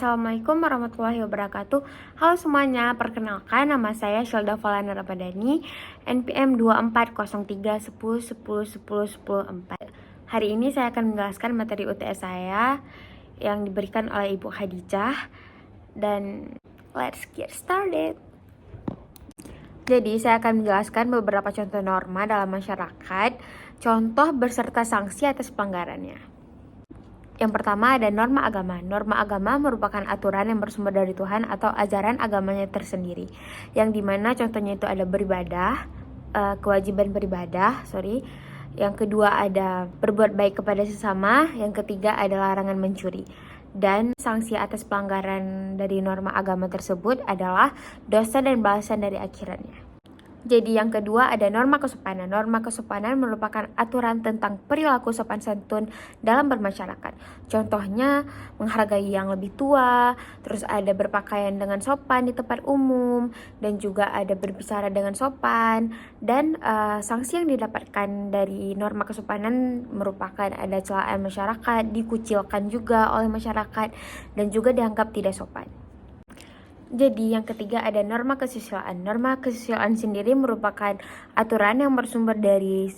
Assalamualaikum warahmatullahi wabarakatuh. Halo semuanya, perkenalkan nama saya Shelda Valana Ramadhani, NPM 240310101010. Hari ini saya akan menjelaskan materi UTS saya yang diberikan oleh Ibu Khadijah. Dan let's get started. Jadi saya akan menjelaskan beberapa contoh norma dalam masyarakat, contoh beserta sanksi atas pelanggarannya. Yang pertama ada norma agama. Norma agama merupakan aturan yang bersumber dari Tuhan atau ajaran agamanya tersendiri. Yang dimana contohnya itu ada beribadah, kewajiban beribadah, Yang kedua ada berbuat baik kepada sesama. Yang ketiga ada larangan mencuri. Dan sanksi atas pelanggaran dari norma agama tersebut adalah dosa dan balasan dari akhiratnya. Jadi yang kedua ada norma kesopanan. Norma kesopanan merupakan aturan tentang perilaku sopan santun dalam bermasyarakat. Contohnya menghargai yang lebih tua, terus ada berpakaian dengan sopan di tempat umum, dan juga ada berbicara dengan sopan. Dan sanksi yang didapatkan dari norma kesopanan merupakan ada celaan masyarakat, dikucilkan juga oleh masyarakat, dan juga dianggap tidak sopan. Jadi yang ketiga ada norma kesusilaan. Norma kesusilaan sendiri merupakan aturan yang bersumber dari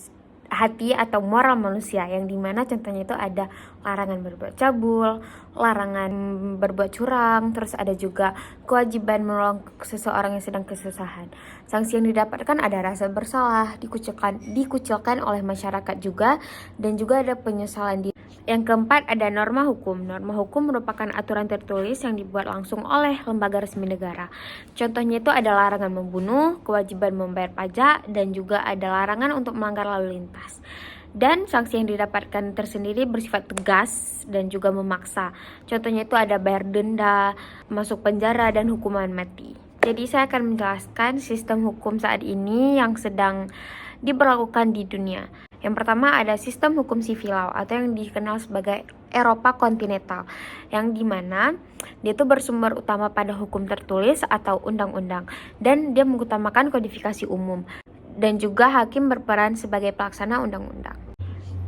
hati atau moral manusia, yang dimana contohnya itu ada larangan berbuat cabul, larangan berbuat curang, terus ada juga kewajiban menolong seseorang yang sedang kesusahan. Sanksi yang didapatkan ada rasa bersalah, dikucilkan oleh masyarakat juga, dan juga ada penyesalan diri. Yang keempat ada norma hukum. Norma hukum merupakan aturan tertulis yang dibuat langsung oleh lembaga resmi negara. Contohnya itu ada larangan membunuh, kewajiban membayar pajak, dan juga ada larangan untuk melanggar lalu lintas. Dan sanksi yang didapatkan tersendiri bersifat tegas dan juga memaksa. Contohnya itu ada bayar denda, masuk penjara, dan hukuman mati. Jadi saya akan menjelaskan sistem hukum saat ini yang sedang diberlakukan di dunia. Yang pertama ada sistem hukum sivil law atau yang dikenal sebagai Eropa kontinental, yang dimana dia itu bersumber utama pada hukum tertulis atau undang-undang, dan dia mengutamakan kodifikasi umum, dan juga hakim berperan sebagai pelaksana undang-undang.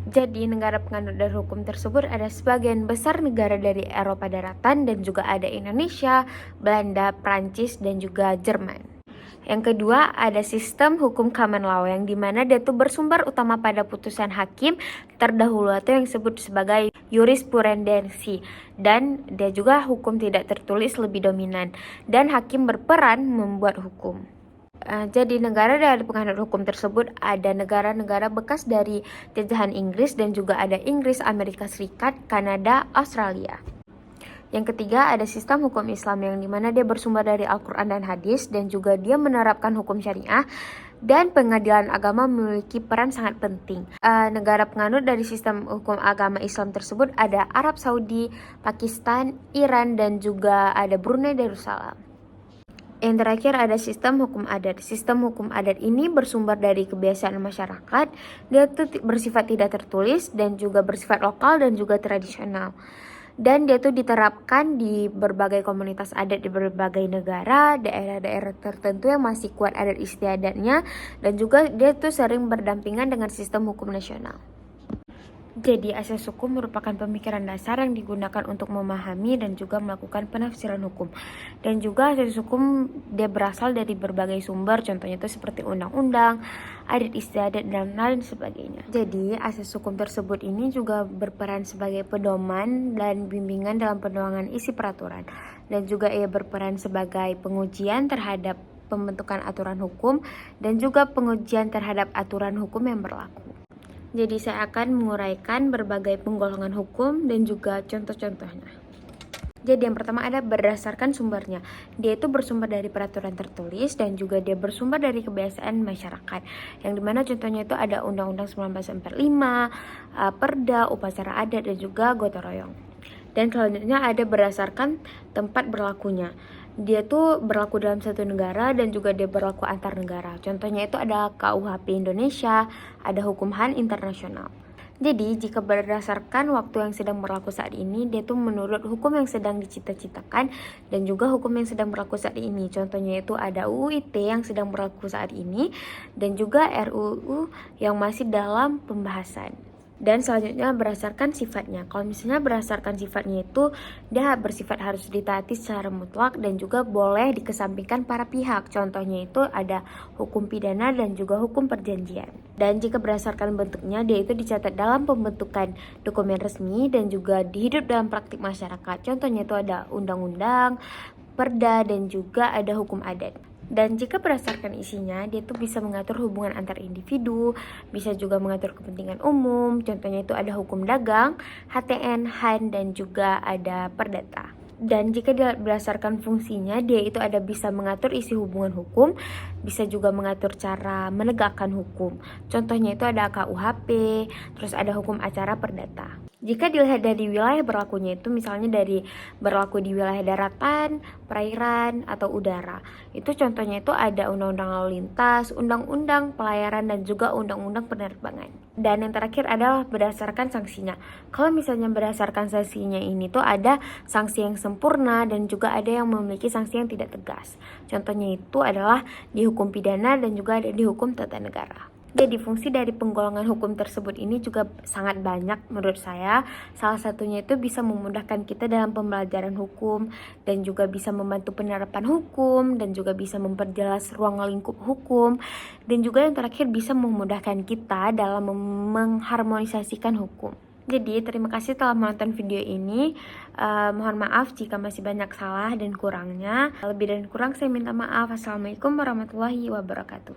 Jadi negara penganut dari hukum tersebut ada sebagian besar negara dari Eropa daratan, dan juga ada Indonesia, Belanda, Prancis, dan juga Jerman. Yang kedua ada sistem hukum common law, yang dimana dia tuh bersumber utama pada putusan hakim terdahulu atau yang disebut sebagai jurisprudensi, dan dia juga hukum tidak tertulis lebih dominan, dan hakim berperan membuat hukum. Jadi negara dari penganut hukum tersebut ada negara-negara bekas dari jajahan Inggris, dan juga ada Inggris, Amerika Serikat, Kanada, Australia. Yang ketiga ada sistem hukum Islam, yang dimana dia bersumber dari Al-Quran dan Hadis, dan juga dia menerapkan hukum syariah, dan pengadilan agama memiliki peran sangat penting. Negara penganut dari sistem hukum agama Islam tersebut ada Arab Saudi, Pakistan, Iran, dan juga ada Brunei Darussalam. Yang terakhir ada sistem hukum adat. Sistem hukum adat ini bersumber dari kebiasaan masyarakat. Dia tuh bersifat tidak tertulis, dan juga bersifat lokal dan juga tradisional. Dan dia tuh diterapkan di berbagai komunitas adat di berbagai negara, daerah-daerah tertentu yang masih kuat adat istiadatnya, dan juga dia tuh sering berdampingan dengan sistem hukum nasional. Jadi asas hukum merupakan pemikiran dasar yang digunakan untuk memahami dan juga melakukan penafsiran hukum. Dan juga asas hukum dia berasal dari berbagai sumber, contohnya itu seperti undang-undang, adat istiadat, dan lain sebagainya. Jadi asas hukum tersebut ini juga berperan sebagai pedoman dan bimbingan dalam penuangan isi peraturan. Dan juga ia berperan sebagai pengujian terhadap pembentukan aturan hukum, dan juga pengujian terhadap aturan hukum yang berlaku. Jadi saya akan menguraikan berbagai penggolongan hukum dan juga contoh-contohnya. Jadi yang pertama ada berdasarkan sumbernya. Dia itu bersumber dari peraturan tertulis, dan juga dia bersumber dari kebiasaan masyarakat. Yang dimana contohnya itu ada Undang-Undang 1945, Perda, upacara adat, dan juga gotong royong. Dan selanjutnya ada berdasarkan tempat berlakunya. Dia tuh berlaku dalam satu negara, dan juga dia berlaku antar negara. Contohnya itu ada KUHP Indonesia, ada hukum HAM internasional. Jadi jika berdasarkan waktu yang sedang berlaku saat ini, dia tuh menurut hukum yang sedang dicita-citakan, dan juga hukum yang sedang berlaku saat ini. Contohnya itu ada UU ITE yang sedang berlaku saat ini, dan juga RUU yang masih dalam pembahasan. Dan selanjutnya berdasarkan sifatnya. Kalau misalnya berdasarkan sifatnya itu dia bersifat harus ditaati secara mutlak dan juga boleh dikesampingkan para pihak. Contohnya itu ada hukum pidana dan juga hukum perjanjian. Dan jika berdasarkan bentuknya dia itu dicatat dalam pembentukan dokumen resmi dan juga dihidup dalam praktik masyarakat. Contohnya itu ada undang-undang, perda dan juga ada hukum adat. Dan jika berdasarkan isinya, dia tuh bisa mengatur hubungan antar individu, bisa juga mengatur kepentingan umum. Contohnya itu ada hukum dagang, HTN, HAN, dan juga ada perdata. Dan jika berdasarkan fungsinya, dia itu ada bisa mengatur isi hubungan hukum, bisa juga mengatur cara menegakkan hukum. Contohnya itu ada KUHP, terus ada hukum acara perdata. Jika dilihat dari wilayah berlakunya itu misalnya dari berlaku di wilayah daratan, perairan, atau udara. Itu contohnya itu ada undang-undang lalu lintas, undang-undang pelayaran, dan juga undang-undang penerbangan. Dan yang terakhir adalah berdasarkan sanksinya. Kalau misalnya berdasarkan sanksinya ini tuh ada sanksi yang sempurna dan juga ada yang memiliki sanksi yang tidak tegas. Contohnya itu adalah di hukum pidana dan juga ada di hukum tata negara. Jadi fungsi dari penggolongan hukum tersebut ini juga sangat banyak menurut saya. Salah satunya itu bisa memudahkan kita dalam pembelajaran hukum dan juga bisa membantu penerapan hukum dan juga bisa memperjelas ruang lingkup hukum dan juga yang terakhir bisa memudahkan kita dalam mengharmonisasikan hukum. Jadi terima kasih telah menonton video ini. Mohon maaf jika masih banyak salah dan kurangnya. Lebih dan kurang saya minta maaf. Assalamualaikum warahmatullahi wabarakatuh.